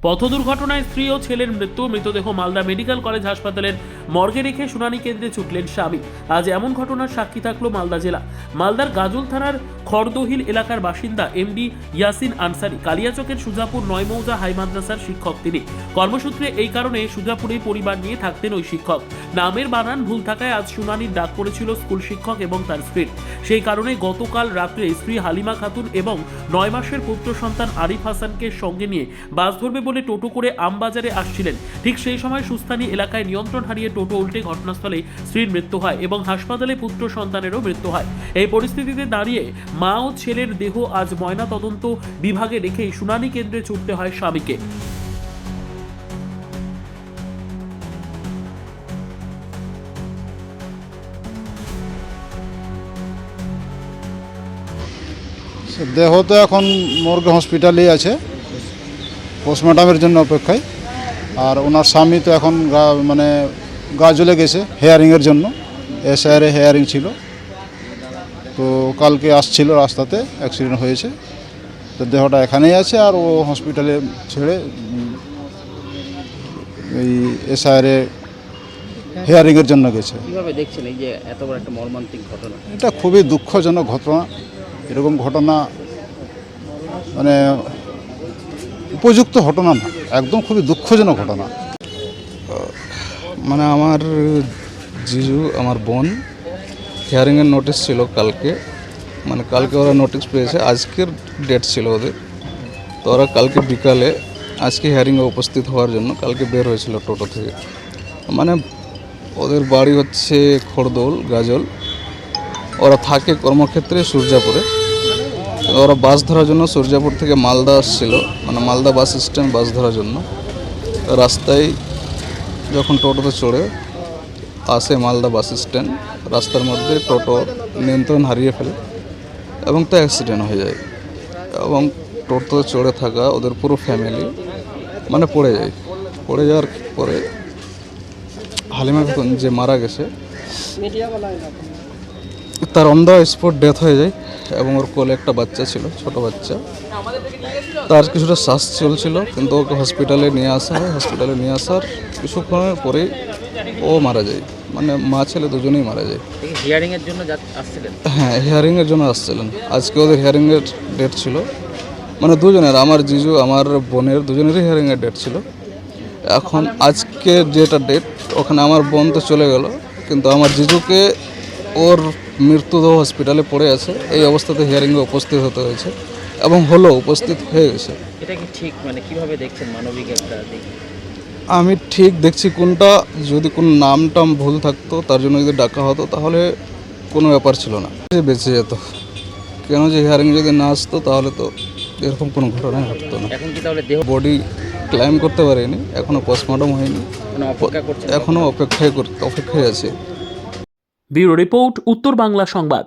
পথ দুর্ঘটনায় স্ত্রী ও ছেলের মৃতদেহ মালদা মেডিকেল কলেজ হাসপাতালের মর্গে রেখে শুনানি কেন্দ্রে ছুটলেন স্বামী। আজ এমন ঘটনার সাক্ষী থাকলো মালদা জেলা। মালদার গাজল থানার খড়দহিল এলাকার বাসিন্দা এমডি ইয়াসিন আনসারি কালিয়াচকের সুজাপুর ৯ মৌজা হাই মাদ্রাসার শিক্ষক। তিনি কর্মসূত্রে এই কারণে সুজাপুরে পরিবার নিয়ে থাকতেন ওই শিক্ষক। নামের বানান ভুল থাকায় আজ শুনানির ডাক পড়েছিল স্কুল শিক্ষক এবং তার স্ত্রীর। সেই কারণে গতকাল রাত্রে স্ত্রী হালিমা খাতুন এবং ৯ মাসের পুত্র সন্তান আরিফ হাসানকে সঙ্গে নিয়ে বাস ধরবে বলে টোটো করে আমবাজারে আসছিলেন। ঠিক সেই সময় সুস্থানী এলাকায় নিয়ন্ত্রণ হারিয়ে টোটো উল্টে ঘটনাস্থলে স্ত্রীর মৃত্যু হয় এবং হাসপাতালে পুত্র সন্তানেরও মৃত্যু হয়। এই পরিস্থিতিতে দাঁড়িয়ে মা ও ছেলের দেহ আজ ময়না তদন্ত বিভাগে রেখেই শুনানি কেন্দ্রে ছুটতে হয় স্বামীকে। দেহ তো এখন মর্গে হসপিটালেই আছে, পোস্টমর্টমের জন্য অপেক্ষায়। আর ওনার স্বামী তো এখন গাজলে গেছে হেয়ারিংয়ের জন্য, এসআইআরে হেয়ারিং ছিল, তো কালকে আসছিল, রাস্তাতে অ্যাক্সিডেন্ট হয়েছে। তো দেহটা এখানেই আছে, আর ও হসপিটালে ছেড়ে এই এসআইআরে হেয়ারিংয়ের জন্য গেছে। কীভাবে দেখছেন এই যে এত বড় একটা মর্মান্তিক ঘটনা? এটা খুবই দুঃখজনক ঘটনা। এরকম ঘটনা উপযুক্ত ঘটনা না, একদম খুবই দুঃখজনক ঘটনা। আমার জিজু, আমার বোন হিয়ারিংয়ের নোটিশ ছিল কালকে, কালকে ওরা নোটিশ পেয়েছে, আজকের ডেট ছিল ওদের। তো ওরা কালকে বিকালে আজকে হিয়ারিংয়ে উপস্থিত হওয়ার জন্য কালকে বের হয়েছিল টোটো থেকে। ওদের বাড়ি হচ্ছে খড়দৌল গাজল, ওরা থাকে কর্মক্ষেত্রে সূর্যাপুরে। ওরা বাস ধরার জন্য সূর্যাপুর থেকে মালদা আসছিল, মালদা বাস স্ট্যান্ড বাস ধরার জন্য। রাস্তায় যখন টোটোতে চড়ে আসে মালদা বাস স্ট্যান্ড, রাস্তার মধ্যে টোটো নিয়ন্ত্রণ হারিয়ে ফেলে এবং তো অ্যাক্সিডেন্ট হয়ে যায়। এবং টোটোতে চড়ে থাকা ওদের পুরো ফ্যামিলি পড়ে যায়। পড়ে যাওয়ার পরে হালিমা খাতুন যে মারা গেছে, তার অন দ্য স্পট ডেথ হয়ে যায়। এবং ওর কোলে একটা বাচ্চা ছিল, ছোট বাচ্চা। তার কিছুটা শ্বাস চলছিল, কিন্তু ওকে হসপিটালে নিয়ে আসা হয়। হসপিটালে নিয়ে আসার কিছুক্ষণের পরেই ও মারা যায়, মা ছেলে দুজনেই মারা যায়। হিয়ারিংয়ের জন্য আসছিলেন? হ্যাঁ, হিয়ারিংয়ের জন্য আসছিলেন। আজকে ওদের হিয়ারিংয়ের ডেট ছিল, দুজনের, আমার জিজু আমার বোনের দুজনেরই হিয়ারিংয়ের ডেট ছিল। এখন আজকে যেটা ডেট, ওখানে আমার বোন তো চলে গেল, কিন্তু আমার জিজুকে ওর মৃত্যুদেহ হসপিটালে পড়ে আছে। এই অবস্থাতে হিয়ারিংয়ে উপস্থিত হতে হয়েছে এবং উপস্থিত হয়ে গেছে। এটা কি ঠিক, কিভাবে দেখছেন মানবিক একটা দিক? আমি ঠিক দেখছি কোনটা, যদি কোনো নাম ভুল থাকতো, তার জন্য যদি ডাকা হতো তাহলে কোনো ব্যাপার ছিল না, বেঁচে যেত। কেন যে হিয়ারিং যদি না আসতো তাহলে তো এরকম কোনো ঘটনাই ঘটতো না। এখন কি তাহলে দেহ বডি ক্লাইম করতে পারিনি, এখনও পোস্টমর্টম হয়নি, এখনও অপেক্ষায় আছে। ব্যুরো রিপোর্ট, উত্তর বাংলা সংবাদ।